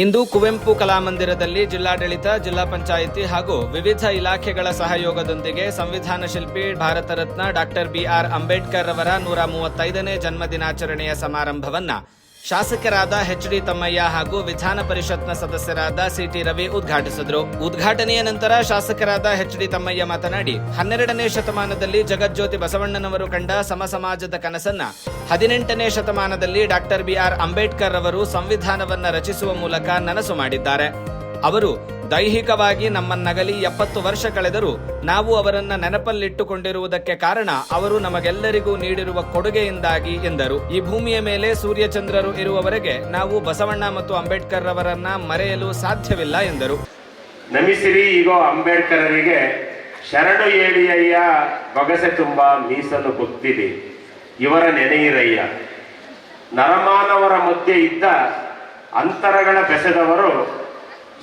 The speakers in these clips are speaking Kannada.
ಇಂದು ಕುವೆಂಪು ಕಲಾಮಂದಿರದಲ್ಲಿ ಜಿಲ್ಲಾಡಳಿತ, ಜಿಲ್ಲಾ ಪಂಚಾಯಿತಿ ಹಾಗೂ ವಿವಿಧ ಇಲಾಖೆಗಳ ಸಹಯೋಗದೊಂದಿಗೆ ಸಂವಿಧಾನ ಶಿಲ್ಪಿ ಭಾರತ ರತ್ನ ಡಾಕ್ಟರ್ ಬಿಆರ್ ಅಂಬೇಡ್ಕರ್ ಅವರ 135ನೇ ಜನ್ಮದಿನಾಚರಣೆಯ ಸಮಾರಂಭವನ್ನ ಶಾಸಕರಾದ ಎಚ್.ಡಿ. ತಮ್ಮಯ್ಯ ಹಾಗೂ ವಿಧಾನ ಪರಿಷತ್ನ ಸದಸ್ಯರಾದ ಸಿ.ಟಿ. ರವಿ ಉದ್ಘಾಟಿಸಿದರು. ಉದ್ಘಾಟನೆಯ ನಂತರ ಶಾಸಕರಾದ ಎಚ್.ಡಿ. ತಮ್ಮಯ್ಯ ಮಾತನಾಡಿ 12ನೇ ಶತಮಾನದಲ್ಲಿ ಜಗಜ್ಯೋತಿ ಬಸವಣ್ಣನವರು ಕಂಡ ಸಮಾಜದ ಕನಸನ್ನ 18ನೇ ಶತಮಾನದಲ್ಲಿ ಡಾಕ್ಟರ್ ಬಿಆರ್ ಅಂಬೇಡ್ಕರ್ ಅವರು ಸಂವಿಧಾನವನ್ನ ರಚಿಸುವ ಮೂಲಕ ನನಸು ಮಾಡಿದ್ದಾರೆ. ಅವರು ದೈಹಿಕವಾಗಿ ನಮ್ಮನ್ನಗಲಿ 70 ವರ್ಷ ಕಳೆದರೂ ನಾವು ಅವರನ್ನ ನೆನಪಲ್ಲಿಟ್ಟುಕೊಂಡಿರುವುದಕ್ಕೆ ಕಾರಣ ಅವರು ನಮಗೆಲ್ಲರಿಗೂ ನೀಡಿರುವ ಕೊಡುಗೆಯಿಂದಾಗಿ ಎಂದರು. ಈ ಭೂಮಿಯ ಮೇಲೆ ಸೂರ್ಯಚಂದ್ರರು ಇರುವವರೆಗೆ ನಾವು ಬಸವಣ್ಣ ಮತ್ತು ಅಂಬೇಡ್ಕರ್ ಅವರನ್ನ ಮರೆಯಲು ಸಾಧ್ಯವಿಲ್ಲ ಎಂದರು. ನಮಿಸಿರಿ ಈಗೋ ಅಂಬೇಡ್ಕರರಿಗೆ ಶರಣು ಏಳಿಯಯ್ಯ ಬೊಗಸೆ ತುಂಬ ಮೀಸಲು ಗೊತ್ತಿದೆ ಇವರ ನೆನೆಯಿರಯ್ಯ. ನರಮಾನವರ ಮಧ್ಯೆ ಇದ್ದ ಅಂತರಗಳ ಬೆಸೆದವರು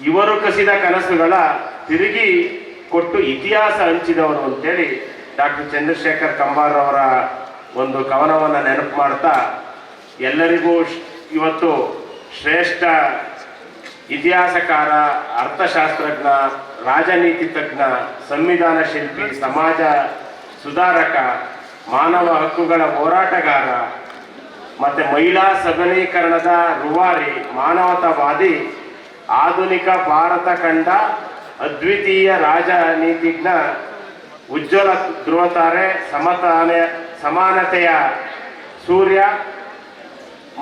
ಇವರು ಕಸಿದ ಕನಸುಗಳ ತಿರುಗಿ ಕೊಟ್ಟು ಇತಿಹಾಸ ಹಂಚಿದವರು ಅಂತೇಳಿ ಡಾಕ್ಟರ್ ಚಂದ್ರಶೇಖರ್ ಕಂಬಾರ್ ಅವರ ಒಂದು ಕವನವನ್ನು ನೆನಪು ಮಾಡ್ತಾ ಎಲ್ಲರಿಗೂ ಇವತ್ತು ಶ್ರೇಷ್ಠ ಇತಿಹಾಸಕಾರ, ಅರ್ಥಶಾಸ್ತ್ರಜ್ಞ, ರಾಜನೀತಿ ತಜ್ಞ, ಸಂವಿಧಾನ ಶಿಲ್ಪಿ, ಸಮಾಜ ಸುಧಾರಕ, ಮಾನವ ಹಕ್ಕುಗಳ ಹೋರಾಟಗಾರ ಮತ್ತು ಮಹಿಳಾ ಸಬಲೀಕರಣದ ರೂವಾರಿ, ಮಾನವತಾವಾದಿ, ಆಧುನಿಕ ಭಾರತ ಕಂಡ ಅದ್ವಿತೀಯ ರಾಜನೀತಿಜ್ಞ, ಉಜ್ವಲ ಧ್ರುವತಾರೆ, ಸಮಾನತೆಯ ಸೂರ್ಯ,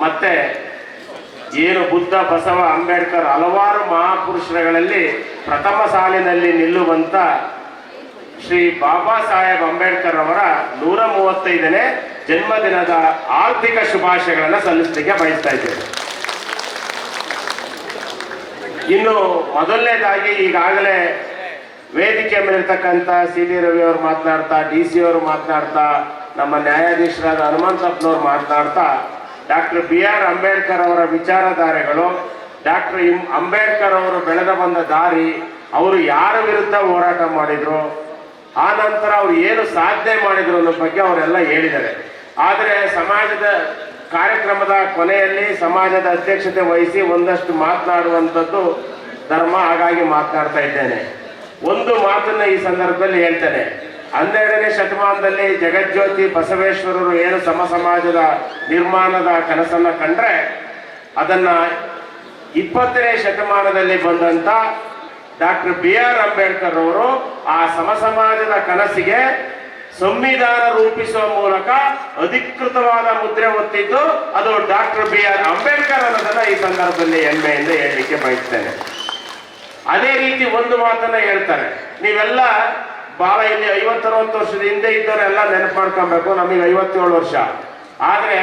ಮತ್ತೆ ಏನು ಬುದ್ಧ, ಬಸವ, ಅಂಬೇಡ್ಕರ್ ಹಲವಾರು ಮಹಾಪುರುಷರುಗಳಲ್ಲಿ ಪ್ರಥಮ ಸಾಲಿನಲ್ಲಿ ನಿಲ್ಲುವಂಥ ಶ್ರೀ ಬಾಬಾ ಸಾಹೇಬ್ ಅಂಬೇಡ್ಕರ್ ಅವರ 135ನೇ ಜನ್ಮದಿನದ ಆರ್ಥಿಕ ಶುಭಾಶಯಗಳನ್ನು ಸಲ್ಲಿಸಲಿಕ್ಕೆ ಬಯಸ್ತಾ ಇದ್ದೇವೆ. ಇನ್ನು ಮೊದಲನೇದಾಗಿ ಈಗಾಗಲೇ ವೇದಿಕೆ ಮೇಲಿರ್ತಕ್ಕಂಥ ಸಿ.ಟಿ. ರವಿ ಅವರು ಮಾತನಾಡ್ತಾ, ಡಿ.ಸಿ. ಅವರು ಮಾತನಾಡ್ತಾ, ನಮ್ಮ ನ್ಯಾಯಾಧೀಶರಾದ ಹನುಮಂತಪ್ಪನವರು ಮಾತನಾಡ್ತಾ ಡಾಕ್ಟರ್ ಬಿ.ಆರ್. ಅಂಬೇಡ್ಕರ್ ಅವರ ವಿಚಾರಧಾರೆಗಳು, ಡಾಕ್ಟರ್ ಅಂಬೇಡ್ಕರ್ ಅವರು ಬೆಳೆದ ಬಂದ ದಾರಿ, ಅವರು ಯಾರ ವಿರುದ್ಧ ಹೋರಾಟ ಮಾಡಿದ್ರು, ಆ ನಂತರ ಅವರು ಏನು ಸಾಧನೆ ಮಾಡಿದ್ರು ಅನ್ನೋ ಬಗ್ಗೆ ಅವರೆಲ್ಲ ಹೇಳಿದ್ದಾರೆ. ಆದರೆ ಸಮಾಜದ ಕಾರ್ಯಕ್ರಮದ ಕೊನೆಯಲ್ಲಿ ಸಮಾಜದ ಅಧ್ಯಕ್ಷತೆ ವಹಿಸಿ ಒಂದಷ್ಟು ಮಾತನಾಡುವಂಥದ್ದು ಧರ್ಮ, ಹಾಗಾಗಿ ಮಾತನಾಡ್ತಾ ಇದ್ದೇನೆ. ಒಂದು ಮಾತನ್ನ ಈ ಸಂದರ್ಭದಲ್ಲಿ ಹೇಳ್ತೇನೆ. 12ನೇ ಶತಮಾನದಲ್ಲಿ ಜಗಜ್ಯೋತಿ ಬಸವೇಶ್ವರರು ಏನು ಸಮಾಜದ ನಿರ್ಮಾಣದ ಕನಸನ್ನ ಕಂಡ್ರೆ, ಅದನ್ನ 20ನೇ ಶತಮಾನದಲ್ಲಿ ಬಂದಂತ ಡಾಕ್ಟರ್ ಬಿ.ಆರ್. ಅಂಬೇಡ್ಕರ್ ಅವರು ಆ ಸಮಾಜದ ಕನಸಿಗೆ ಸಂವಿಧಾನ ರೂಪಿಸುವ ಮೂಲಕ ಅಧಿಕೃತವಾದ ಮುದ್ರೆ ಒತ್ತಿದ್ದು ಅದು ಡಾಕ್ಟರ್ ಬಿ.ಆರ್. ಅಂಬೇಡ್ಕರ್ ಅನ್ನೋದನ್ನ ಈ ಸಂದರ್ಭದಲ್ಲಿ ಹೆಮ್ಮೆಯಿಂದ ಹೇಳಲಿಕ್ಕೆ ಬಯಸ್ತೇನೆ. ಅದೇ ರೀತಿ ಒಂದು ಮಾತನ್ನ ಹೇಳ್ತಾರೆ, ನೀವೆಲ್ಲ ಬಹಳ ಇಲ್ಲಿ 50-60 ವರ್ಷದ ಹಿಂದೆ ಇದ್ದವರೆಲ್ಲ ನೆನಪು ಮಾಡ್ಕೊಬೇಕು, ನಮಗೆ 57 ವರ್ಷ. ಆದ್ರೆ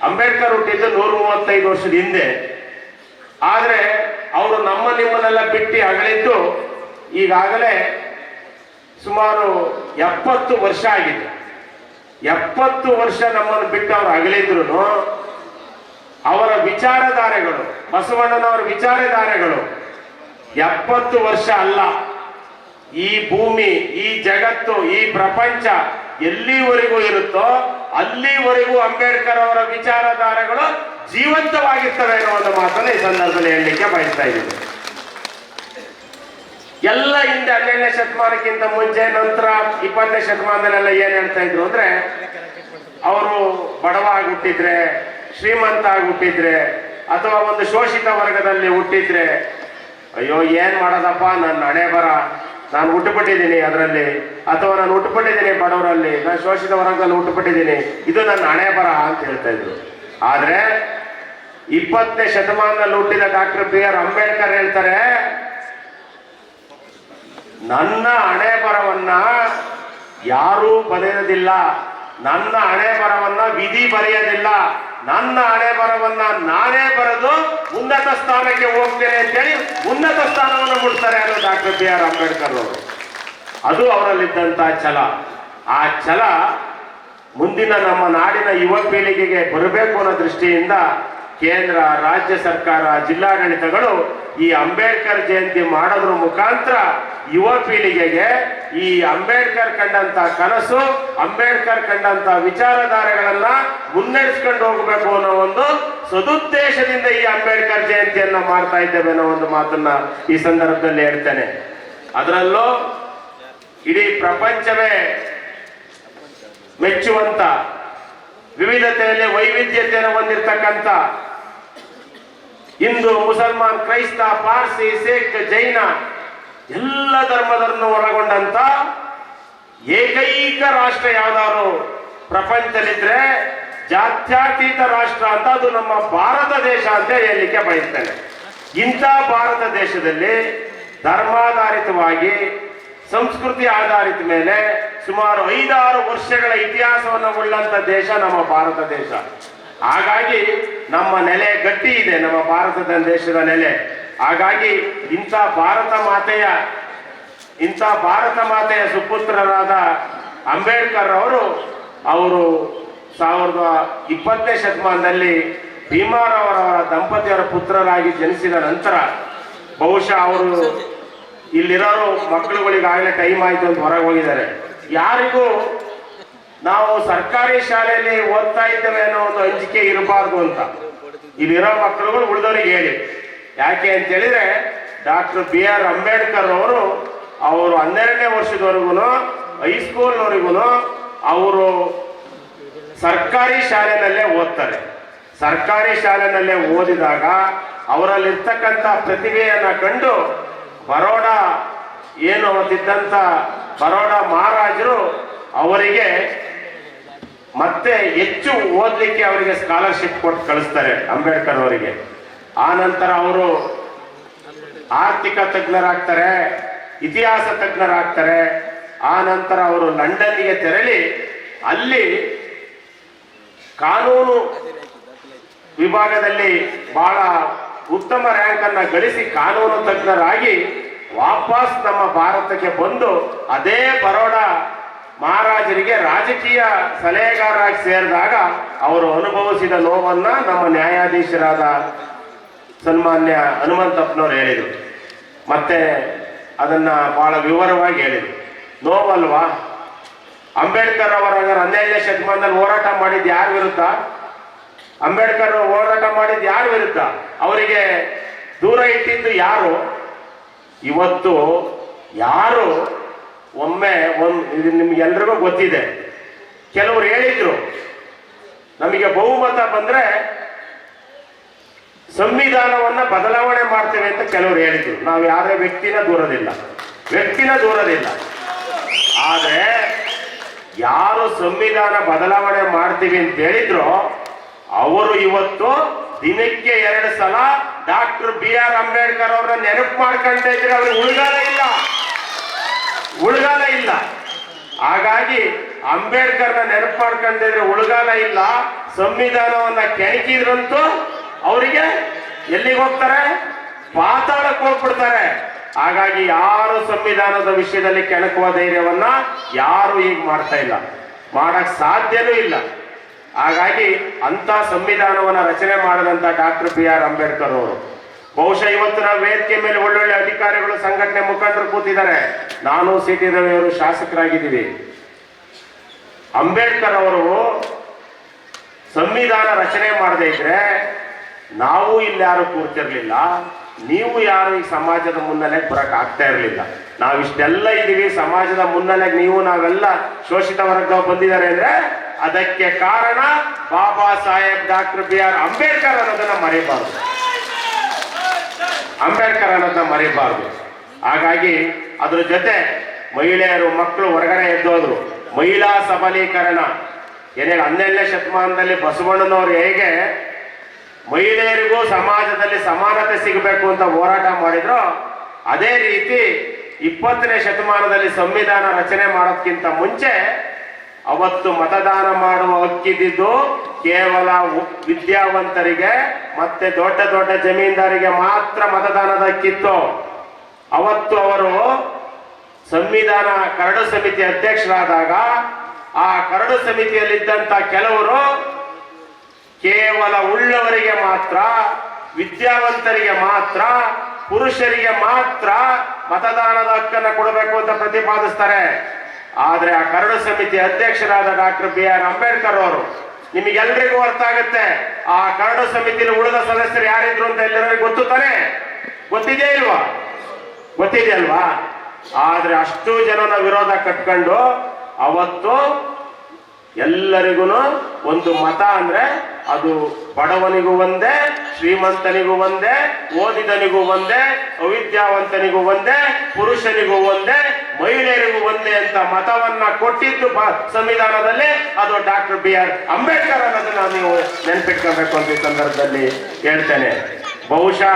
ಅಂಬೇಡ್ಕರ್ ಹುಟ್ಟಿದ್ದು 135 ವರ್ಷದ ಹಿಂದೆ. ಆದ್ರೆ ಅವರು ನಿಮ್ಮನ್ನೆಲ್ಲ ಬಿಟ್ಟು ಅಗಲಿದ್ದು ಈಗಾಗಲೇ ಸುಮಾರು 70 ವರ್ಷ ಆಗಿದೆ. 70 ವರ್ಷ ನಮ್ಮನ್ನು ಬಿಟ್ಟು ಅವರು ಅಗಲಿದ್ರು ಅವರ ವಿಚಾರಧಾರೆಗಳು, ಬಸವಣ್ಣನವರ ವಿಚಾರಧಾರೆಗಳು 70 ವರ್ಷ ಅಲ್ಲ. ಈ ಭೂಮಿ, ಈ ಜಗತ್ತು, ಈ ಪ್ರಪಂಚ ಎಲ್ಲಿವರೆಗೂ ಇರುತ್ತೋ ಅಲ್ಲಿವರೆಗೂ ಅಂಬೇಡ್ಕರ್ ಅವರ ವಿಚಾರಧಾರೆಗಳು ಜೀವಂತವಾಗಿರ್ತವೆ ಅನ್ನೋ ಒಂದು ಮಾತನ್ನು ಈ ಸಂದರ್ಭದಲ್ಲಿ ಹೇಳಲಿಕ್ಕೆ ಬಯಸ್ತಾ ಇದ್ದೀನಿ. ಎಲ್ಲ ಹಿಂದೆ 12ನೇ ಶತಮಾನಕ್ಕಿಂತ ಮುಂಚೆ, ನಂತರ 20ನೇ ಶತಮಾನದಲ್ಲೆಲ್ಲ ಏನ್ ಹೇಳ್ತಾ ಇದ್ರು ಅಂದ್ರೆ, ಅವರು ಬಡವ ಆಗಿ ಹುಟ್ಟಿದ್ರೆ, ಶ್ರೀಮಂತ ಆಗಿ ಹುಟ್ಟಿದ್ರೆ, ಅಥವಾ ಒಂದು ಶೋಷಿತ ವರ್ಗದಲ್ಲಿ ಹುಟ್ಟಿದ್ರೆ, ಅಯ್ಯೋ ಏನ್ ಮಾಡೋದಪ್ಪ, ನನ್ನ ಹಣೆ ಬರ, ನಾನು ಹುಟ್ಟುಪಟ್ಟಿದ್ದೀನಿ ಅದರಲ್ಲಿ, ಅಥವಾ ನಾನು ಹುಟ್ಟುಪಟ್ಟಿದ್ದೀನಿ ಬಡವರಲ್ಲಿ, ನಾನು ಶೋಷಿತ ವರ್ಗದಲ್ಲಿ ಹುಟ್ಟುಪಟ್ಟಿದ್ದೀನಿ, ಇದು ನನ್ನ ಹಣೆ ಬರ ಅಂತ ಹೇಳ್ತಾ ಇದ್ರು. ಆದ್ರೆ 20ನೇ ಶತಮಾನದಲ್ಲಿ ಹುಟ್ಟಿದ ಡಾಕ್ಟರ್ ಬಿ.ಆರ್. ಅಂಬೇಡ್ಕರ್ ಹೇಳ್ತಾರೆ, ನನ್ನ ಹಣೆ ಬರವನ್ನ ಯಾರೂ ಬರೆಯೋದಿಲ್ಲ, ನನ್ನ ಹಣೆ ಬರವನ್ನ ವಿಧಿ ಬರೆಯೋದಿಲ್ಲ, ನನ್ನ ಹಣೆ ಬರವನ್ನ ನಾನೇ ಬರೆದು ಉನ್ನತ ಸ್ಥಾನಕ್ಕೆ ಹೋಗ್ತೇನೆ ಅಂತೇಳಿ ಉನ್ನತ ಸ್ಥಾನವನ್ನು ಮುಟ್ತಾರೆ ಅನ್ನೋ ಡಾಕ್ಟರ್ ಬಿ.ಆರ್. ಅಂಬೇಡ್ಕರ್ ಅವರು. ಅದು ಅವರಲ್ಲಿದ್ದಂತ ಛಲ. ಆ ಛಲ ಮುಂದಿನ ನಮ್ಮ ನಾಡಿನ ಯುವ ಪೀಳಿಗೆಗೆ ಬರಬೇಕು ಅನ್ನೋ ದೃಷ್ಟಿಯಿಂದ ಕೇಂದ್ರ, ರಾಜ್ಯ ಸರ್ಕಾರ, ಜಿಲ್ಲಾಡಳಿತಗಳು ಈ ಅಂಬೇಡ್ಕರ್ ಜಯಂತಿ ಮಾಡೋದ್ರ ಮುಖಾಂತರ ಯುವ ಪೀಳಿಗೆಗೆ ಈ ಅಂಬೇಡ್ಕರ್ ಕಂಡಂತ ಕನಸು, ಅಂಬೇಡ್ಕರ್ ಕಂಡಂತ ವಿಚಾರಧಾರೆಗಳನ್ನ ಮುನ್ನಡೆಸ್ಕೊಂಡು ಹೋಗಬೇಕು ಅನ್ನೋ ಒಂದು ಸದುದ್ದೇಶದಿಂದ ಈ ಅಂಬೇಡ್ಕರ್ ಜಯಂತಿಯನ್ನ ಮಾಡ್ತಾ ಇದ್ದೇವೆ ಅನ್ನೋ ಒಂದು ಮಾತನ್ನ ಈ ಸಂದರ್ಭದಲ್ಲಿ ಹೇಳ್ತೇನೆ. ಅದರಲ್ಲೂ ಇಡೀ ಪ್ರಪಂಚವೇ ಮೆಚ್ಚುವಂತ, ವಿವಿಧತೆಯಲ್ಲಿ ವೈವಿಧ್ಯತೆಯನ್ನು ಹೊಂದಿರತಕ್ಕಂಥ, ಹಿಂದೂ, ಮುಸಲ್ಮಾನ್, ಕ್ರೈಸ್ತ, ಪಾರ್ಸಿ, ಸಿಖ್, ಜೈನ ಎಲ್ಲ ಧರ್ಮದನ್ನು ಒಳಗೊಂಡಂತ ಏಕೈಕ ರಾಷ್ಟ್ರ ಯಾವ್ದಾದ್ರು ಪ್ರಪಂಚದಲ್ಲಿದ್ರೆ ಜಾತ್ಯತೀತ ರಾಷ್ಟ್ರ ಅಂತ ಅದು ನಮ್ಮ ಭಾರತ ದೇಶ ಅಂತ ಹೇಳಲಿಕ್ಕೆ ಬಯಸ್ತೇನೆ. ಇಂಥ ಭಾರತ ದೇಶದಲ್ಲಿ ಧರ್ಮಾಧಾರಿತವಾಗಿ, ಸಂಸ್ಕೃತಿ ಆಧಾರಿತ ಮೇಲೆ ಸುಮಾರು 5-6 ವರ್ಷಗಳ ಇತಿಹಾಸವನ್ನು ಉಳ್ಳಂತ ದೇಶ ನಮ್ಮ ಭಾರತ ದೇಶ. ಹಾಗಾಗಿ ನಮ್ಮ ನೆಲೆ ಗಟ್ಟಿ ಇದೆ, ನಮ್ಮ ಭಾರತದ ದೇಶದ ನೆಲೆ. ಹಾಗಾಗಿ ಇಂಥ ಭಾರತ ಮಾತೆಯ ಸುಪುತ್ರರಾದ ಅಂಬೇಡ್ಕರ್ ಅವರು 20ನೇ ಶತಮಾನದಲ್ಲಿ ಭೀಮಾರವರ ದಂಪತಿಯವರ ಪುತ್ರರಾಗಿ ಜನಿಸಿದ ನಂತರ ಬಹುಶಃ ಅವರು ಇಲ್ಲಿರೋರು ಮಕ್ಕಳುಗಳಿಗಾಗಲೇ ಟೈಮ್ ಆಯ್ತು ಅಂತ ಹೊರಗೆ ಹೋಗಿದ್ದಾರೆ. ಯಾರಿಗೂ ನಾವು ಸರ್ಕಾರಿ ಶಾಲೆಯಲ್ಲಿ ಓದ್ತಾ ಇದ್ದೇವೆ ಅನ್ನೋ ಒಂದು ಅಂಜಿಕೆ ಇರಬಾರ್ದು ಅಂತ ಇಲ್ಲಿರೋ ಮಕ್ಕಳುಗಳು ಉಳಿದವರಿಗೆ ಹೇಳಿ. ಯಾಕೆ ಅಂತ ಹೇಳಿದ್ರೆ ಡಾಕ್ಟರ್ BR ಅಂಬೇಡ್ಕರ್ ಅವರು 12ನೇ ವರ್ಷದವರೆಗೂ ಹೈಸ್ಕೂಲ್ನವರೆಗೂ ಅವರು ಸರ್ಕಾರಿ ಶಾಲೆನಲ್ಲೇ ಓದ್ತಾರೆ. ಸರ್ಕಾರಿ ಶಾಲೆನಲ್ಲೇ ಓದಿದಾಗ ಅವರಲ್ಲಿರ್ತಕ್ಕಂಥ ಪ್ರತಿಭೆಯನ್ನ ಕಂಡು ಬರೋಡಾ ಅವತ್ತಿದ್ದಂಥ ಬರೋಡಾ ಮಹಾರಾಜರು ಅವರಿಗೆ ಮತ್ತೆ ಹೆಚ್ಚು ಓದಲಿಕ್ಕೆ ಅವರಿಗೆ ಸ್ಕಾಲರ್ಶಿಪ್ ಕೊಟ್ಟು ಕಳಿಸ್ತಾರೆ ಅಂಬೇಡ್ಕರ್ ಅವರಿಗೆ. ಆ ನಂತರ ಅವರು ಆರ್ಥಿಕ ತಜ್ಞರಾಗ್ತಾರೆ, ಇತಿಹಾಸ ತಜ್ಞರಾಗ್ತಾರೆ. ಆ ನಂತರ ಅವರು ಲಂಡನ್ನಿಗೆ ತೆರಳಿ ಅಲ್ಲಿ ಕಾನೂನು ವಿಭಾಗದಲ್ಲಿ ಬಹಳ ಉತ್ತಮ ರ್ಯಾಂಕ್ ಅನ್ನ ಗಳಿಸಿ ಕಾನೂನು ತಜ್ಞರಾಗಿ ವಾಪಸ್ ನಮ್ಮ ಭಾರತಕ್ಕೆ ಬಂದು ಅದೇ ಬರೋಡಾ ಮಹಾರಾಜರಿಗೆ ರಾಜಕೀಯ ಸಲಹೆಗಾರರಾಗಿ ಸೇರಿದಾಗ ಅವರು ಅನುಭವಿಸಿದ ನೋವನ್ನ ನಮ್ಮ ನ್ಯಾಯಾಧೀಶರಾದ ಸನ್ಮಾನ್ಯ ಹನುಮಂತಪ್ಪನವರು ಹೇಳಿದರು. ಮತ್ತೆ ಅದನ್ನ ಬಹಳ ವಿವರವಾಗಿ ಹೇಳಿದರು. ನೋವಲ್ವಾ? ಅಂಬೇಡ್ಕರ್ ಅವರ 12ನೇ ಶತಮಾನದಲ್ಲಿ ಹೋರಾಟ ಮಾಡಿದ್ದು ಯಾರ ವಿರುದ್ಧ? ಅಂಬೇಡ್ಕರ್ ಹೋರಾಟ ಮಾಡಿದ್ದು ಯಾರ ವಿರುದ್ಧ? ಅವರಿಗೆ ದೂರ ಇಟ್ಟಿದ್ದು ಯಾರು? ಇವತ್ತು ಯಾರು ಒಮ್ಮೆ ಇದು ನಿಮ್ಗೆಲ್ರಿಗೂ ಗೊತ್ತಿದೆ. ಕೆಲವರು ಹೇಳಿದ್ರು ನಮಗೆ ಬಹುಮತ ಬಂದ್ರೆ ಸಂವಿಧಾನವನ್ನ ಬದಲಾವಣೆ ಮಾಡ್ತೇವೆ ಅಂತ ಕೆಲವರು ಹೇಳಿದ್ರು. ನಾವು ಯಾರೇ ವ್ಯಕ್ತಿನ ದೂರದಿಲ್ಲ. ಆದ್ರೆ ಯಾರು ಸಂವಿಧಾನ ಬದಲಾವಣೆ ಮಾಡ್ತೀವಿ ಅಂತ ಹೇಳಿದ್ರು ಅವರು ಇವತ್ತು ದಿನಕ್ಕೆ 2 ಸಲ ಡಾಕ್ಟರ್ BR ಅಂಬೇಡ್ಕರ್ ಅವ್ರನ್ನ ನೆನಪು ಮಾಡ್ಕೊಂತ ಇದ್ರೆ ಅವ್ರಿಗೆ ಉಳ್ಗಾಲ ಇಲ್ಲ. ಹಾಗಾಗಿ ಅಂಬೇಡ್ಕರ್ನ ನೆನಪು ಮಾಡ್ಕೊಂಡಿದ್ರೆ ಉಳ್ಗಾಲ ಇಲ್ಲ. ಸಂವಿಧಾನವನ್ನ ಕೆಣಕಿದ್ರಂತೂ ಅವರಿಗೆ ಎಲ್ಲಿಗೆ ಹೋಗ್ತಾರೆ? ಪಾತಾಳಕ್ಕೆ ಹೋಗ್ಬಿಡ್ತಾರೆ. ಹಾಗಾಗಿ ಯಾರು ಸಂವಿಧಾನದ ವಿಷಯದಲ್ಲಿ ಕೆಣಕುವ ಧೈರ್ಯವನ್ನ ಯಾರು ಈಗ ಮಾಡ್ತಾ ಇಲ್ಲ, ಮಾಡಕ್ ಸಾಧ್ಯನೂ ಇಲ್ಲ. ಹಾಗಾಗಿ ಅಂತ ಸಂವಿಧಾನವನ್ನ ರಚನೆ ಮಾಡಿದಂತ ಡಾಕ್ಟರ್ BR ಅಂಬೇಡ್ಕರ್ ಅವರು ಬಹುಶಃ ಇವತ್ತು ನಾವು ವೇದಿಕೆ ಮೇಲೆ ಒಳ್ಳೊಳ್ಳೆ ಅಧಿಕಾರಿಗಳು, ಸಂಘಟನೆ ಮುಖಂಡರು ಕೂತಿದ್ದಾರೆ. ನಾನು CT ರವಿ ಅವರು ಶಾಸಕರಾಗಿದ್ದೀವಿ. ಅಂಬೇಡ್ಕರ್ ಅವರು ಸಂವಿಧಾನ ರಚನೆ ಮಾಡದೇ ಇದ್ರೆ ನಾವು ಇಲ್ಲಿ ಯಾರು ಕೂರ್ತಿರ್ಲಿಲ್ಲ, ನೀವು ಯಾರು ಈ ಸಮಾಜದ ಮುನ್ನೆಲೆಗೆ ಬರಕ್ ಆಗ್ತಾ ಇರಲಿಲ್ಲ. ನಾವಿಷ್ಟೆಲ್ಲ ಇದೀವಿ, ಸಮಾಜದ ಮುನ್ನೆಲೆಗೆ ನೀವು ನಾವೆಲ್ಲ ಶೋಷಿತ ವರ್ಗ ಬಂದಿದ್ದಾರೆ ಅಂದ್ರೆ ಅದಕ್ಕೆ ಕಾರಣ ಬಾಬಾ ಸಾಹೇಬ್ ಡಾಕ್ಟರ್ BR ಅಂಬೇಡ್ಕರ್ ಅನ್ನೋದನ್ನ ಮರಿಬಾರ್ದು. ಹಾಗಾಗಿ ಅದ್ರ ಜೊತೆ ಮಹಿಳೆಯರು, ಮಕ್ಕಳು ಹೊರಗಡೆ ಎದ್ದೋದ್ರು. ಮಹಿಳಾ ಸಬಲೀಕರಣ ಏನೇನು 12ನೇ ಶತಮಾನದಲ್ಲಿ ಬಸವಣ್ಣನವರು ಹೇಗೆ ಮಹಿಳೆಯರಿಗೂ ಸಮಾಜದಲ್ಲಿ ಸಮಾನತೆ ಸಿಗಬೇಕು ಅಂತ ಹೋರಾಟ ಮಾಡಿದ್ರು, ಅದೇ ರೀತಿ 20ನೇ ಶತಮಾನದಲ್ಲಿ ಸಂವಿಧಾನ ರಚನೆ ಮಾಡೋದಕ್ಕಿಂತ ಮುಂಚೆ ಅವತ್ತು ಮತದಾನ ಮಾಡುವ ಹಕ್ಕಿದ್ದು ಕೇವಲ ವಿದ್ಯಾವಂತರಿಗೆ ಮತ್ತೆ ದೊಡ್ಡ ದೊಡ್ಡ ಜಮೀನ್ದಾರಿಗೆ ಮಾತ್ರ ಮತದಾನದ ಹಕ್ಕಿತ್ತು. ಅವತ್ತು ಅವರು ಸಂವಿಧಾನ ಕರಡು ಸಮಿತಿ ಅಧ್ಯಕ್ಷರಾದಾಗ ಆ ಕರಡು ಸಮಿತಿಯಲ್ಲಿದ್ದಂತ ಕೆಲವರು ಕೇವಲ ಉಳ್ಳವರಿಗೆ ಮಾತ್ರ, ವಿದ್ಯಾವಂತರಿಗೆ ಮಾತ್ರ, ಪುರುಷರಿಗೆ ಮಾತ್ರ ಮತದಾನದ ಹಕ್ಕನ್ನು ಕೊಡಬೇಕು ಅಂತ ಪ್ರತಿಪಾದಿಸ್ತಾರೆ. ಆದ್ರೆ ಆ ಕರಡು ಸಮಿತಿ ಅಧ್ಯಕ್ಷರಾದ ಡಾಕ್ಟರ್ BR ಅಂಬೇಡ್ಕರ್ ಅವರು, ನಿಮಗೆಲ್ಲರಿಗೂ ಅರ್ಥ ಆಗುತ್ತೆ ಆ ಕರಡು ಸಮಿತಿಯಲ್ಲಿ ಉಳಿದ ಸದಸ್ಯರು ಯಾರಿದ್ರು ಅಂತ ಎಲ್ಲರಿಗೂ ಗೊತ್ತು ತಾನೆ? ಗೊತ್ತಿದೆಯಾ ಇಲ್ವಾ? ಗೊತ್ತಿದೆಯಲ್ವಾ? ಆದ್ರೆ ಅಷ್ಟು ಜನನ ವಿರೋಧ ಕಟ್ಕೊಂಡು ಅವತ್ತು ಎಲ್ಲರಿಗೂ ಒಂದು ಮತ ಅಂದ್ರೆ ಅದು ಬಡವನಿಗೂ ಒಂದೇ, ಶ್ರೀಮಂತನಿಗೂ ಒಂದೇ, ಓದಿದನಿಗೂ ಒಂದೇ, ಅವಿದ್ಯಾವಂತನಿಗೂ ಒಂದೇ, ಪುರುಷನಿಗೂ ಒಂದೇ, ಮಹಿಳೆಯರಿಗೂ ಒಂದೇ ಅಂತ ಮತವನ್ನ ಕೊಟ್ಟಿದ್ದು ಸಂವಿಧಾನದಲ್ಲಿ ಅದು ಡಾಕ್ಟರ್ BR ಅಂಬೇಡ್ಕರ್ ಅನ್ನೋದನ್ನ ನೀವು ನೆನ್ಪಿಟ್ಕೋಬೇಕು ಅಂತ ಈ ಸಂದರ್ಭದಲ್ಲಿ ಹೇಳ್ತೇನೆ. ಬಹುಶಃ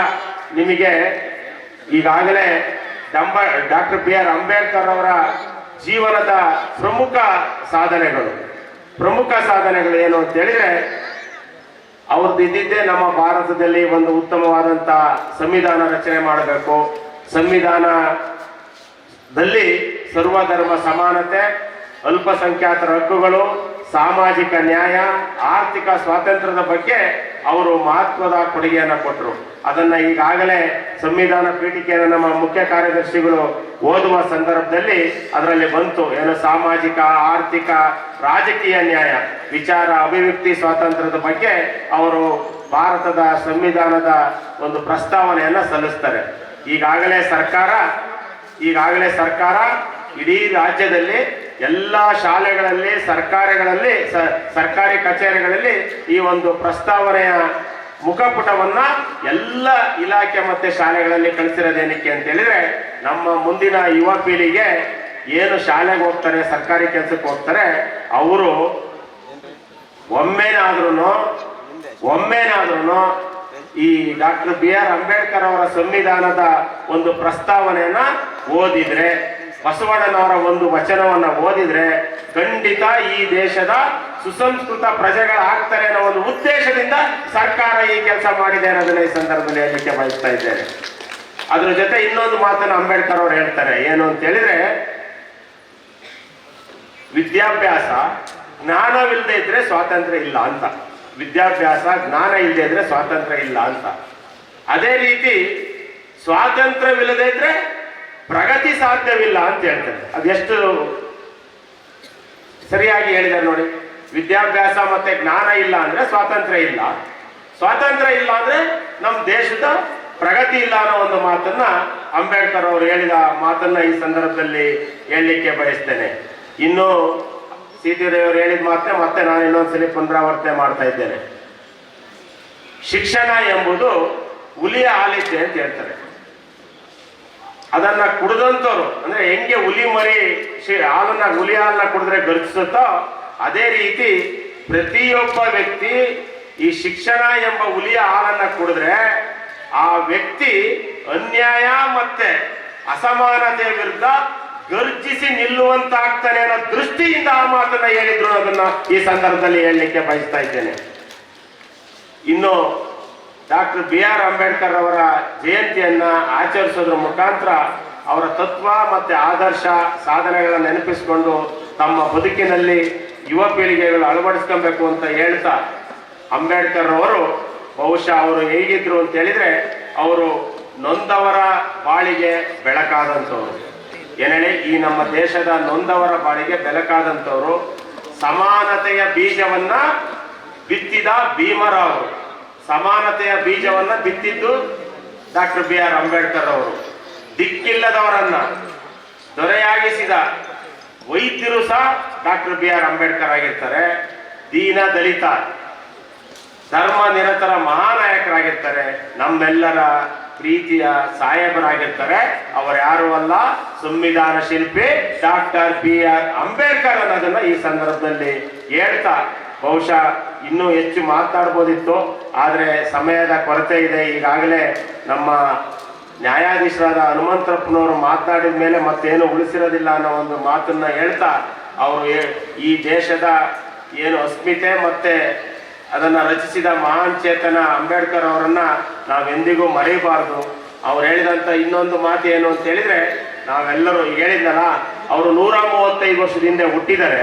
ನಿಮಗೆ ಈಗಾಗಲೇ ಡಾಕ್ಟರ್ BR ಅಂಬೇಡ್ಕರ್ ಅವರ ಜೀವನದ ಪ್ರಮುಖ ಸಾಧನೆಗಳು ಏನು ಅಂತ ಹೇಳಿದ್ರೆ, ಅವ್ರದ್ದು ಇದ್ದಿದ್ದೇ ನಮ್ಮ ಭಾರತದಲ್ಲಿ ಒಂದು ಉತ್ತಮವಾದಂತ ಸಂವಿಧಾನ ರಚನೆ ಮಾಡಬೇಕು, ಸಂವಿಧಾನದಲ್ಲಿ ಸರ್ವಧರ್ಮ ಸಮಾನತೆ, ಅಲ್ಪಸಂಖ್ಯಾತರ ಹಕ್ಕುಗಳು, ಸಾಮಾಜಿಕ ನ್ಯಾಯ, ಆರ್ಥಿಕ ಸ್ವಾತಂತ್ರ್ಯದ ಬಗ್ಗೆ ಅವರು ಮಹತ್ವದ ಕೊಡುಗೆಯನ್ನು ಕೊಟ್ಟರು. ಅದನ್ನ ಈಗಾಗಲೇ ಸಂವಿಧಾನ ಪೀಠಿಕೆಯನ್ನು ನಮ್ಮ ಮುಖ್ಯ ಕಾರ್ಯದರ್ಶಿಗಳು ಓದುವ ಸಂದರ್ಭದಲ್ಲಿ ಅದರಲ್ಲಿ ಬಂತು. ಏನು ಸಾಮಾಜಿಕ, ಆರ್ಥಿಕ, ರಾಜಕೀಯ ನ್ಯಾಯ, ವಿಚಾರ ಅಭಿವ್ಯಕ್ತಿ ಸ್ವಾತಂತ್ರ್ಯದ ಬಗ್ಗೆ ಅವರು ಭಾರತದ ಸಂವಿಧಾನದ ಒಂದು ಪ್ರಸ್ತಾವನೆಯನ್ನ ಸಲ್ಲಿಸ್ತಾರೆ. ಈಗಾಗಲೇ ಸರ್ಕಾರ ಇಡೀ ರಾಜ್ಯದಲ್ಲಿ ಎಲ್ಲ ಶಾಲೆಗಳಲ್ಲಿ, ಸರ್ಕಾರಿ ಕಚೇರಿಗಳಲ್ಲಿ ಈ ಒಂದು ಪ್ರಸ್ತಾವನೆಯ ಮುಖಪುಟವನ್ನ ಎಲ್ಲ ಇಲಾಖೆ ಮತ್ತೆ ಶಾಲೆಗಳಲ್ಲಿ ಕಳಿಸಿರೋದೇನಕ್ಕೆ ಅಂತ ಹೇಳಿದ್ರೆ, ನಮ್ಮ ಮುಂದಿನ ಯುವ ಪೀಳಿಗೆ ಏನು ಶಾಲೆಗೆ ಹೋಗ್ತಾರೆ, ಸರ್ಕಾರಿ ಕೆಲಸಕ್ಕೆ ಹೋಗ್ತಾರೆ, ಅವರು ಒಮ್ಮೆನಾದ್ರೂ ಈ ಡಾಕ್ಟರ್ BR ಅಂಬೇಡ್ಕರ್ ಅವರ ಸಂವಿಧಾನದ ಒಂದು ಪ್ರಸ್ತಾವನೆಯನ್ನ ಓದಿದ್ರೆ, ಬಸವಣ್ಣನವರ ಒಂದು ವಚನವನ್ನ ಓದಿದ್ರೆ ಖಂಡಿತ ಈ ದೇಶದ ಸುಸಂಸ್ಕೃತ ಪ್ರಜೆಗಳಾಗ್ತಾರೆ ಅನ್ನೋ ಒಂದು ಉದ್ದೇಶದಿಂದ ಸರ್ಕಾರ ಈ ಕೆಲಸ ಮಾಡಿದೆ ಅನ್ನೋದನ್ನ ಈ ಸಂದರ್ಭದಲ್ಲಿ ಹೇಳಲಿಕ್ಕೆ ಬಯಸ್ತಾ ಇದ್ದೇನೆ. ಅದ್ರ ಜೊತೆ ಇನ್ನೊಂದು ಮಾತನ್ನು ಅಂಬೇಡ್ಕರ್ ಅವರು ಹೇಳ್ತಾರೆ. ಏನು ಅಂತ ಹೇಳಿದ್ರೆ, ವಿದ್ಯಾಭ್ಯಾಸ ಜ್ಞಾನವಿಲ್ಲದೆ ಇದ್ರೆ ಸ್ವಾತಂತ್ರ್ಯ ಇಲ್ಲ ಅಂತ. ವಿದ್ಯಾಭ್ಯಾಸ ಜ್ಞಾನ ಇಲ್ಲದೆ ಇದ್ರೆ ಸ್ವಾತಂತ್ರ್ಯ ಇಲ್ಲ ಅಂತ. ಅದೇ ರೀತಿ ಸ್ವಾತಂತ್ರ್ಯವಿಲ್ಲದೆ ಇದ್ರೆ ಪ್ರಗತಿ ಸಾಧ್ಯವಿಲ್ಲ ಅಂತ ಹೇಳ್ತಾರೆ. ಅದೆಷ್ಟು ಸರಿಯಾಗಿ ಹೇಳಿದ್ದಾರೆ ನೋಡಿ. ವಿದ್ಯಾಭ್ಯಾಸ ಮತ್ತೆ ಜ್ಞಾನ ಇಲ್ಲ ಅಂದ್ರೆ ಸ್ವಾತಂತ್ರ್ಯ ಇಲ್ಲ, ಸ್ವಾತಂತ್ರ್ಯ ಇಲ್ಲ ಅಂದ್ರೆ ನಮ್ಮ ದೇಶದ ಪ್ರಗತಿ ಇಲ್ಲ ಅನ್ನೋ ಒಂದು ಮಾತನ್ನ ಅಂಬೇಡ್ಕರ್ ಅವರು ಹೇಳಿದ ಮಾತನ್ನ ಈ ಸಂದರ್ಭದಲ್ಲಿ ಹೇಳಲಿಕ್ಕೆ ಬಯಸ್ತೇನೆ. ಇನ್ನು CT ರವಿಯವರು ಹೇಳಿದ ಮಾತನ್ನ ಮತ್ತೆ ನಾನು ಇನ್ನೊಂದ್ಸಲಿ ಪುನರಾವರ್ತನೆ ಮಾಡ್ತಾ ಇದ್ದೇನೆ. ಶಿಕ್ಷಣ ಎಂಬುದು ಹುಲಿಯ ಹಾಲಿದ್ದೆ ಅಂತ ಹೇಳ್ತಾರೆ. ಅದನ್ನ ಕುಡಿದಂತವ್ರು ಅಂದ್ರೆ ಹೆಂಗೆ ಹುಲಿ ಹಾಲನ್ನ ಕುಡಿದ್ರೆ ಗರ್ಜಿಸುತ್ತೋ ಅದೇ ರೀತಿ ಪ್ರತಿಯೊಬ್ಬ ವ್ಯಕ್ತಿ ಈ ಶಿಕ್ಷಣ ಎಂಬ ಹುಲಿಯ ಹಾಲನ್ನ ಕುಡಿದ್ರೆ ಆ ವ್ಯಕ್ತಿ ಅನ್ಯಾಯ ಮತ್ತೆ ಅಸಮಾನತೆಯ ವಿರುದ್ಧ ಗರ್ಜಿಸಿ ನಿಲ್ಲುವಂತಾಗ್ತಾನೆ ಅನ್ನೋ ದೃಷ್ಟಿಯಿಂದ ಆ ಮಾತನ್ನ ಹೇಳಿದ್ರು. ಅದನ್ನ ಈ ಸಂದರ್ಭದಲ್ಲಿ ಹೇಳಲಿಕ್ಕೆ ಬಯಸ್ತಾ ಇದ್ದೇನೆ. ಇನ್ನು ಡಾಕ್ಟರ್ BR ಅಂಬೇಡ್ಕರ್ ಅವರ ಜಯಂತಿಯನ್ನ ಆಚರಿಸೋದ್ರ ಮುಖಾಂತರ ಅವರ ತತ್ವ ಮತ್ತೆ ಆದರ್ಶ ಸಾಧನೆಗಳನ್ನ ನೆನಪಿಸಿಕೊಂಡು ತಮ್ಮ ಬದುಕಿನಲ್ಲಿ ಯುವ ಪೀಳಿಗೆಗಳು ಅಳವಡಿಸ್ಕೊಬೇಕು ಅಂತ ಹೇಳ್ತಾ, ಅಂಬೇಡ್ಕರ್ ಅವರು ಬಹುಶಃ ಅವರು ಹೇಗಿದ್ರು ಅಂತ ಹೇಳಿದ್ರೆ, ಅವರು ನೊಂದವರ ಬಾಳಿಗೆ ಬೆಳಕಾದಂಥವ್ರು. ಏನೇಳಿ ಈ ನಮ್ಮ ದೇಶದ ನೊಂದವರ ಬಾಳಿಗೆ ಬೆಳಕಾದಂಥವ್ರು. ಸಮಾನತೆಯ ಬೀಜವನ್ನ ಬಿತ್ತಿದ ಭೀಮರಾವ್, ಸಮಾನತೆಯ ಬೀಜವನ್ನ ಬಿತ್ತಿದ್ದು ಡಾಕ್ಟರ್ BR ಅಂಬೇಡ್ಕರ್ ಅವರು. ದಿಕ್ಕಿಲ್ಲದವರನ್ನ ದೊರೆಯಾಗಿಸಿದ ವೈದ್ಯರು ಸಹ ಡಾಕ್ಟರ್ BR ಅಂಬೇಡ್ಕರ್ ಆಗಿರ್ತಾರೆ. ದೀನ ದಲಿತ ಧರ್ಮ ನಿರತರ ಮಹಾನಾಯಕರಾಗಿರ್ತಾರೆ. ನಮ್ಮೆಲ್ಲರ ಪ್ರೀತಿಯ ಸಾಹೇಬರಾಗಿರ್ತಾರೆ. ಅವರ್ಯಾರು ಅಲ್ಲ, ಸಂವಿಧಾನ ಶಿಲ್ಪಿ ಡಾಕ್ಟರ್ BR ಅಂಬೇಡ್ಕರ್ ಅನ್ನೋದನ್ನ ಈ ಸಂದರ್ಭದಲ್ಲಿ ಹೇಳ್ತಾ, ಬಹುಶಃ ಇನ್ನೂ ಹೆಚ್ಚು ಮಾತನಾಡ್ಬೋದಿತ್ತು, ಆದರೆ ಸಮಯದ ಕೊರತೆ ಇದೆ. ಈಗಾಗಲೇ ನಮ್ಮ ನ್ಯಾಯಾಧೀಶರಾದ ಹನುಮಂತಪ್ಪನವರು ಮಾತನಾಡಿದ ಮೇಲೆ ಮತ್ತೇನು ಉಳಿಸಿರೋದಿಲ್ಲ ಅನ್ನೋ ಒಂದು ಮಾತನ್ನ ಹೇಳ್ತಾ, ಅವರು ಈ ದೇಶದ ಏನು ಅಸ್ಮಿತೆ ಮತ್ತೆ ಅದನ್ನ ರಚಿಸಿದ ಮಹಾನ್ ಚೇತನ ಅಂಬೇಡ್ಕರ್ ಅವರನ್ನ ನಾವೆಂದಿಗೂ ಮರೆಯಬಾರದು. ಅವ್ರು ಹೇಳಿದಂತ ಇನ್ನೊಂದು ಮಾತು ಏನು ಅಂತ ಹೇಳಿದ್ರೆ, ನಾವೆಲ್ಲರೂ ಹೇಳಿದ್ನಲ್ಲ, ಅವರು 135 ವರ್ಷದ ಹಿಂದೆ ಹುಟ್ಟಿದ್ದಾರೆ,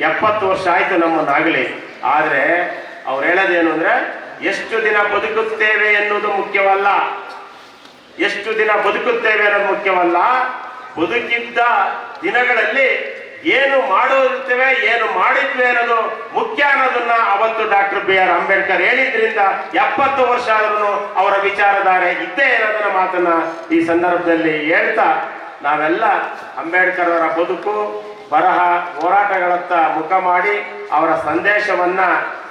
70 ವರ್ಷ ಆಯ್ತು ನಮ್ಮನ್ನಾಗಲಿ. ಆದ್ರೆ ಅವ್ರು ಹೇಳೋದೇನು ಅಂದ್ರೆ, ಎಷ್ಟು ದಿನ ಬದುಕುತ್ತೇವೆ ಎನ್ನುವುದು ಮುಖ್ಯವಲ್ಲ, ಎಷ್ಟು ದಿನ ಬದುಕುತ್ತೇವೆ ಅನ್ನೋದು ಮುಖ್ಯವಲ್ಲ, ಬದುಕಿದ್ದ ದಿನಗಳಲ್ಲಿ ಏನು ಮಾಡೋದಿರ್ತೇವೆ, ಏನು ಮಾಡಿದ್ವಿ ಅನ್ನೋದು ಮುಖ್ಯ ಅನ್ನೋದನ್ನ ಅವತ್ತು ಡಾಕ್ಟರ್ BR ಅಂಬೇಡ್ಕರ್ ಹೇಳಿದ್ರಿಂದ 70 ವರ್ಷ ಆದ್ರೂ ಅವರ ವಿಚಾರಧಾರೆ ಇದ್ದೇ ಅನ್ನೋದನ್ನ ಮಾತನ್ನ ಈ ಸಂದರ್ಭದಲ್ಲಿ ಹೇಳ್ತಾ, ನಾವೆಲ್ಲ ಅಂಬೇಡ್ಕರ್ ಅವರ ಬದುಕು, ಬರಹ, ಹೋರಾಟಗಳತ್ತ ಮುಖ ಮಾಡಿ ಅವರ ಸಂದೇಶವನ್ನ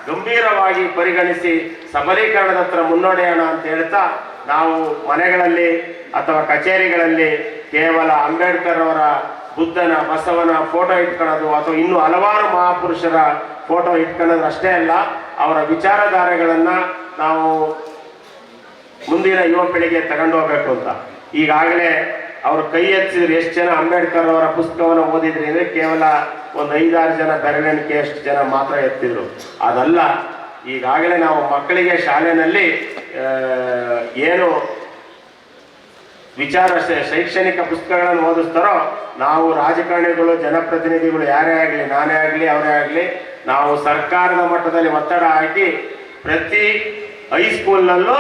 ಗಂಭೀರವಾಗಿ ಪರಿಗಣಿಸಿ ಸಬಲೀಕರಣದತ್ತ ಮುನ್ನಡೆಯೋಣ ಅಂತ ಹೇಳ್ತಾ, ನಾವು ಮನೆಗಳಲ್ಲಿ ಅಥವಾ ಕಚೇರಿಗಳಲ್ಲಿ ಕೇವಲ ಅಂಬೇಡ್ಕರ್ ಅವರ, ಬುದ್ಧನ, ಬಸವನ ಫೋಟೋ ಇಟ್ಕೊಳ್ಳೋದು ಅಥವಾ ಇನ್ನೂ ಹಲವಾರು ಮಹಾಪುರುಷರ ಫೋಟೋ ಇಟ್ಕೊಳ್ಳೋದು ಅಷ್ಟೇ ಅಲ್ಲ, ಅವರ ವಿಚಾರಧಾರೆಗಳನ್ನ ನಾವು ಮುಂದಿನ ಯುವ ಪೀಳಿಗೆ ತಗೊಂಡು ಹೋಗ್ಬೇಕು ಅಂತ. ಈಗಾಗಲೇ ಅವರು ಕೈ ಎತ್ತಿದ್ರು, ಎಷ್ಟು ಜನ ಅಂಬೇಡ್ಕರ್ ಅವರ ಪುಸ್ತಕವನ್ನು ಓದಿದ್ರಿ ಅಂದ್ರೆ ಕೇವಲ ಒಂದು 5-6 ಜನ ಬೆರಳೆಣಿಕೆ ಅಷ್ಟು ಜನ ಮಾತ್ರ ಎತ್ತಿದ್ರು. ಅದಲ್ಲ, ಈಗಾಗಲೇ ನಾವು ಮಕ್ಕಳಿಗೆ ಶಾಲೆಯಲ್ಲಿ ಏನು ವಿಚಾರ ಶೈಕ್ಷಣಿಕ ಪುಸ್ತಕಗಳನ್ನು ಓದಿಸ್ತಾರೋ, ನಾವು ರಾಜಕಾರಣಿಗಳು, ಜನಪ್ರತಿನಿಧಿಗಳು, ಯಾರೇ ಆಗಲಿ, ನಾನೇ ಆಗಲಿ, ಅವರೇ ಆಗಲಿ, ನಾವು ಸರ್ಕಾರದ ಮಟ್ಟದಲ್ಲಿ ಒತ್ತಡ ಹಾಕಿ ಪ್ರತಿ ಹೈಸ್ಕೂಲ್ನಲ್ಲೂ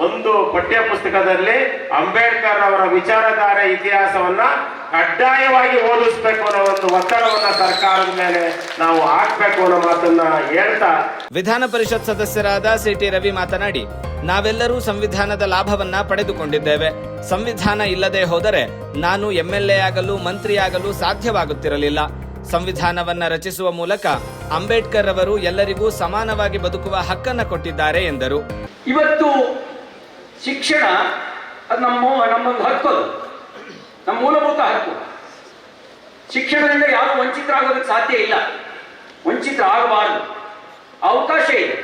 ಒಂದು ಪಠ್ಯ ಪುಸ್ತಕದಲ್ಲಿ ಅಂಬೇಡ್ಕರ್ ಅವರ ವಿಚಾರಧಾರೆ ಇತಿಹಾಸವನ್ನ ಕಡ್ಡಾಯವಾಗಿ ಓದಿಸ್ಬೇಕು ಅನ್ನೋ ಒಂದು ಒತ್ತಡವನ್ನ ಸರ್ಕಾರದ ಮೇಲೆ ನಾವು ಹಾಕ್ಬೇಕು ಅನ್ನೋ ಮಾತನ್ನ ಹೇಳ್ತಾ, ವಿಧಾನ ಪರಿಷತ್ ಸದಸ್ಯರಾದ CT ರವಿ ಮಾತನಾಡಿ, ನಾವೆಲ್ಲರೂ ಸಂವಿಧಾನದ ಲಾಭವನ್ನ ಪಡೆದುಕೊಂಡಿದ್ದೇವೆ. ಸಂವಿಧಾನ ಇಲ್ಲದೆ ಹೋದರೆ ನಾನು MLA ಆಗಲು, ಮಂತ್ರಿಯಾಗಲು ಸಾಧ್ಯವಾಗುತ್ತಿರಲಿಲ್ಲ. ಸಂವಿಧಾನವನ್ನ ರಚಿಸುವ ಮೂಲಕ ಅಂಬೇಡ್ಕರ್ ಅವರು ಎಲ್ಲರಿಗೂ ಸಮಾನವಾಗಿ ಬದುಕುವ ಹಕ್ಕನ್ನು ಕೊಟ್ಟಿದ್ದಾರೆ ಎಂದರು. ಇವತ್ತು ಶಿಕ್ಷಣ ಅದು ನಮ್ಮೊಂದು ಹಕ್ಕು, ಅದು ನಮ್ಮ ಮೂಲಭೂತ ಹಕ್ಕು. ಶಿಕ್ಷಣದಿಂದ ಯಾರು ವಂಚಿತರಾಗೋದಕ್ಕೆ ಸಾಧ್ಯ ಇಲ್ಲ, ವಂಚಿತರಾಗಬಾರದು, ಅವಕಾಶ ಇದೆ.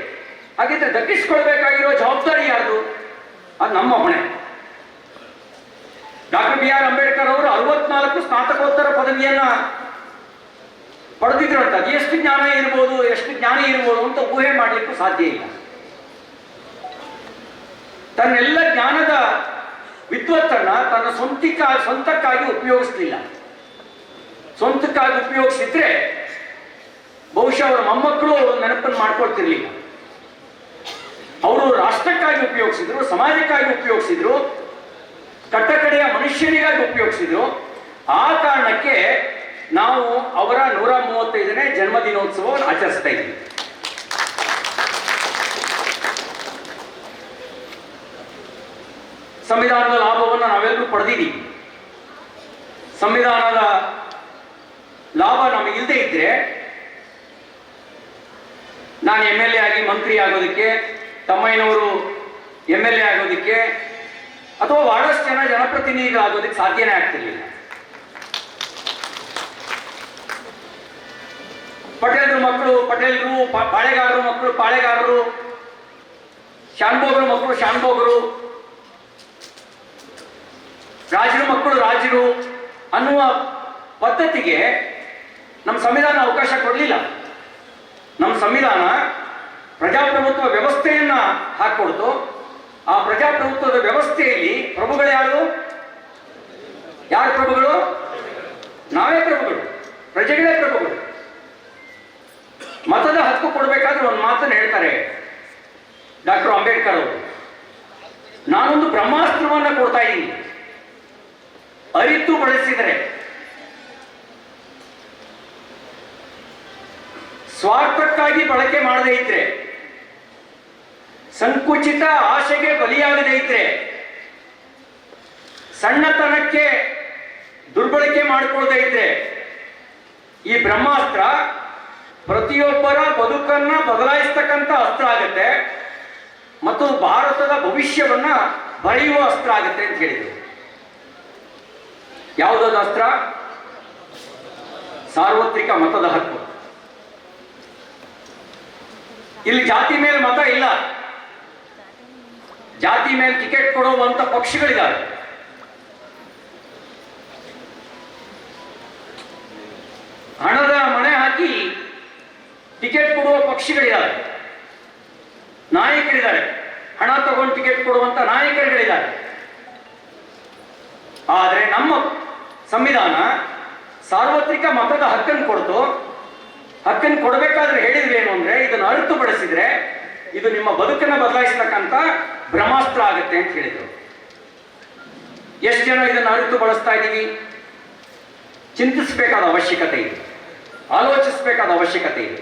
ಹಾಗಿದ್ರೆ ದಕ್ಕಿಸ್ಕೊಳ್ಬೇಕಾಗಿರೋ ಜವಾಬ್ದಾರಿ ಯಾರ್ದು? ಅದು ನಮ್ಮ ಹೊಣೆ. ಡಾಕ್ಟರ್ BR ಅಂಬೇಡ್ಕರ್ ಅವರು 64 ಸ್ನಾತಕೋತ್ತರ ಪದವಿಯನ್ನ ಪಡೆದಿದ್ರಂತ. ಎಷ್ಟು ಜ್ಞಾನ ಇರ್ಬೋದು, ಎಷ್ಟು ಜ್ಞಾನಿ ಇರ್ಬೋದು ಅಂತ ಊಹೆ ಮಾಡಲಿಕ್ಕೂ ಸಾಧ್ಯ ಇಲ್ಲ. ತನ್ನೆಲ್ಲ ಜ್ಞಾನದ ವಿದ್ವತ್ತನ್ನ ತನ್ನ ಸ್ವಂತಕ್ಕಾಗಿ ಉಪಯೋಗಿಸಲಿಲ್ಲ. ಸ್ವಂತಕ್ಕಾಗಿ ಉಪಯೋಗಿಸಿದ್ರೆ ಬಹುಶಃ ಅವರ ಮೊಮ್ಮಕ್ಕಳು ಅವರು ನೆನಪನ್ನು ಮಾಡ್ಕೊಳ್ತಿರ್ಲಿಲ್ಲ. ಅವರು ರಾಷ್ಟ್ರಕ್ಕಾಗಿ ಉಪಯೋಗಿಸಿದ್ರು, ಸಮಾಜಕ್ಕಾಗಿ ಉಪಯೋಗಿಸಿದ್ರು, ಕಟ್ಟಕಡೆಯ ಮನುಷ್ಯನಿಗಾಗಿ ಉಪಯೋಗಿಸಿದ್ರು. ಆ ಕಾರಣಕ್ಕೆ ನಾವು ಅವರ 135ನೇ ಜನ್ಮದಿನೋತ್ಸವವನ್ನು ಆಚರಿಸ್ತಾ ಇದ್ದೀವಿ. ಸಂವಿಧಾನದ ಲಾಭವನ್ನು ನಾವೆಲ್ಲರೂ ಪಡೆದಿದ್ದೀವಿ. ಸಂವಿಧಾನದ ಲಾಭ ನಮಗಿಲ್ಲದೆ ಇದ್ರೆ ನಾನು MLA ಆಗಿ ಮಂತ್ರಿ ಆಗೋದಕ್ಕೆ, ತಮ್ಮಯ್ಯನವರು MLA ಆಗೋದಕ್ಕೆ, ಅಥವಾ ಬಹಳಷ್ಟು ಜನ ಜನಪ್ರತಿನಿಧಿಗಳಾಗೋದಕ್ಕೆ ಸಾಧ್ಯನೇ ಆಗ್ತಿರ್ಲಿಲ್ಲ. ಪಟೇಲರ ಮಕ್ಕಳು ಪಟೇಲರು, ಪಾಳೆಗಾರರ ಮಕ್ಕಳು ಪಾಳೆಗಾರರು, ಶಾನ್ಭೋಗರ ಮಕ್ಕಳು ಶಾನ್ಭೋಗರು, ರಾಜರ ಮಕ್ಕಳು ರಾಜರು ಅನ್ನುವ ಪದ್ಧತಿಗೆ ನಮ್ಮ ಸಂವಿಧಾನ ಅವಕಾಶ ಕೊಡಲಿಲ್ಲ. ನಮ್ಮ ಸಂವಿಧಾನ ಪ್ರಜಾಪ್ರಭುತ್ವ ವ್ಯವಸ್ಥೆಯನ್ನ ಹಾಕೊಡ್ತು. ಆ ಪ್ರಜಾಪ್ರಭುತ್ವದ ವ್ಯವಸ್ಥೆಯಲ್ಲಿ ಪ್ರಭುಗಳು ಯಾರು? ಪ್ರಭುಗಳು? ನಾವೇ ಪ್ರಭುಗಳು, ಪ್ರಜೆಗಳೇ ಪ್ರಭುಗಳು. ಮತದ ಹಕ್ಕು ಕೊಡಬೇಕಾದ್ರೆ ಒಂದು ಮಾತನ್ನು ಹೇಳ್ತಾರೆ ಡಾಕ್ಟರ್ ಅಂಬೇಡ್ಕರ್ ಅವರು, ನಾನೊಂದು ಬ್ರಹ್ಮಾಸ್ತ್ರವನ್ನ ಕೊಡ್ತಾ ಇದ್ದೀನಿ, ಅರಿತು ಬಳಸಿದರೆ, ಸ್ವಾರ್ಥಕ್ಕಾಗಿ ಬಳಕೆ ಮಾಡದೇ ಇದ್ರೆ, ಸಂಕುಚಿತ ಆಶೆಗೆ ಬಲಿಯಾಗದೇ ಇದ್ರೆ, ಸಣ್ಣತನಕ್ಕೆ ದುರ್ಬಳಕೆ ಮಾಡಿಕೊಳ್ಳದೆ ಇದ್ರೆ, ಈ ಬ್ರಹ್ಮಾಸ್ತ್ರ ಪ್ರತಿಯೊಬ್ಬರ ಬದುಕನ್ನ ಬದಲಾಯಿಸ್ತಕ್ಕಂಥ ಅಸ್ತ್ರ ಆಗುತ್ತೆ ಮತ್ತು ಭಾರತದ ಭವಿಷ್ಯವನ್ನ ಬರೆಯುವ ಅಸ್ತ್ರ ಆಗುತ್ತೆ ಅಂತ ಹೇಳಿದ್ರು. ಯಾವುದಾದ ಅಸ್ತ್ರ? ಸಾರ್ವತ್ರಿಕ ಮತದ ಹಕ್ಕು. ಇಲ್ಲಿ ಜಾತಿ ಮೇಲೆ ಮತ ಇಲ್ಲ, ಜಾತಿ ಮೇಲೆ ಟಿಕೆಟ್ ಕೊಡುವಂತ ಪಕ್ಷಗಳಿದ್ದಾರೆ. ಹಣದ ಮಣೆ ಹಾಕಿ ಟಿಕೆಟ್ ಕೊಡುವ ಪಕ್ಷಗಳಿದ್ದಾರೆ, ನಾಯಕರಿದ್ದಾರೆ, ಹಣ ತಗೊಂಡು ಟಿಕೆಟ್ ಕೊಡುವಂತ ನಾಯಕರುಗಳಿದ್ದಾರೆ. ಆದರೆ ನಮ್ಮ ಸಂವಿಧಾನ ಸಾರ್ವತ್ರಿಕ ಮತದ ಹಕ್ಕನ್ನು ಕೊಡ್ತು. ಹಕ್ಕನ್ನು ಕೊಡಬೇಕಾದ್ರೆ ಹೇಳಿದ್ವಿ ಏನು ಅಂದ್ರೆ, ಇದನ್ನು ಅರಿತು ಬಳಸಿದ್ರೆ ಇದು ನಿಮ್ಮ ಬದುಕನ್ನು ಬದಲಾಯಿಸ್ತಕ್ಕಂಥ ಬ್ರಹ್ಮಾಸ್ತ್ರ ಆಗುತ್ತೆ ಅಂತ ಹೇಳಿದ್ರು. ಎಷ್ಟು ಜನ ಇದನ್ನು ಅರಿತು ಬಳಸ್ತಾ ಇದ್ದೀವಿ? ಚಿಂತಿಸಬೇಕಾದ ಅವಶ್ಯಕತೆ ಇದೆ, ಆಲೋಚಿಸಬೇಕಾದ ಅವಶ್ಯಕತೆ ಇದೆ.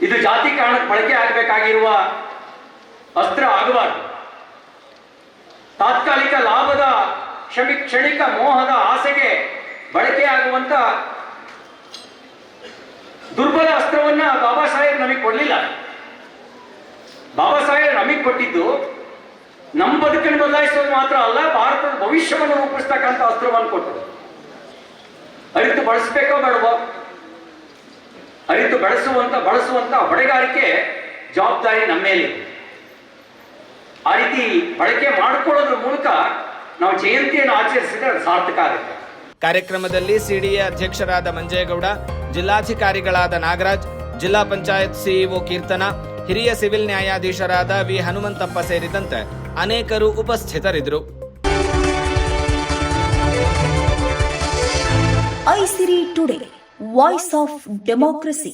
ಇದು ಜಾತಿ ಕಾರಣಕ್ಕೆ ಬಳಕೆ ಆಗಬೇಕಾಗಿರುವ ಅಸ್ತ್ರ ಆಗಬಾರ್ದು. ತಾತ್ಕಾಲಿಕ ಲಾಭದ ಕ್ಷಣಿಕ ಮೋಹದ ಆಸೆಗೆ ಬಳಕೆ ಆಗುವಂತ ದುರ್ಬಲ ಅಸ್ತ್ರವನ್ನ ಬಾಬಾ ಸಾಹೇಬ್ ನಮಗೆ ಕೊಡಲಿಲ್ಲ. ಬಾಬಾ ಸಾಹೇಬ್ ನಮಗೆ ಕೊಟ್ಟಿದ್ದು ನಮ್ಮ ಬದುಕನ್ನು ಬದಲಾಯಿಸೋದು ಮಾತ್ರ ಅಲ್ಲ, ಭಾರತದ ಭವಿಷ್ಯವನ್ನು ರೂಪಿಸ್ತಕ್ಕಂಥ ಅಸ್ತ್ರವನ್ನು ಕೊಟ್ಟರು. ಅರಿತು ಬಳಸಬೇಕೋ ಬೇಡವೋ? ಅರಿತು ಬಳಸುವಂತ ಹೊಣೆಗಾರಿಕೆ, ಜವಾಬ್ದಾರಿ ನಮ್ಮ ಮೇಲಿದೆ. ಆ ರೀತಿ ಬಳಕೆ ಮಾಡಿಕೊಳ್ಳೋದ್ರ ಮೂಲಕ ನಾವು ಜಯಂತಿಯನ್ನು ಆಚರಿಸಿದ್ರೆ ಅದು ಸಾರ್ಥಕ ಆಗುತ್ತೆ. ಕಾರ್ಯಕ್ರಮದಲ್ಲಿ ಸಿಡಿಎ ಅಧ್ಯಕ್ಷರಾದ ಮಂಜೇಗೌಡ, ಜಿಲ್ಲಾಧಿಕಾರಿಗಳಾದ ನಾಗರಾಜ್, ಜಿಲ್ಲಾ ಪಂಚಾಯತ್ ಸಿಇಒ ಕೀರ್ತನ, ಹಿರಿಯ ಸಿವಿಲ್ ನ್ಯಾಯಾಧೀಶರಾದ ವಿ ಹನುಮಂತಪ್ಪ ಸೇರಿದಂತೆ ಅನೇಕರು ಉಪಸ್ಥಿತರಿದ್ದರು. ಐಸಿರಿ ಟುಡೇ, ವಾಯ್ಸ್ ಆಫ್ ಡೆಮೋಕ್ರಸಿ.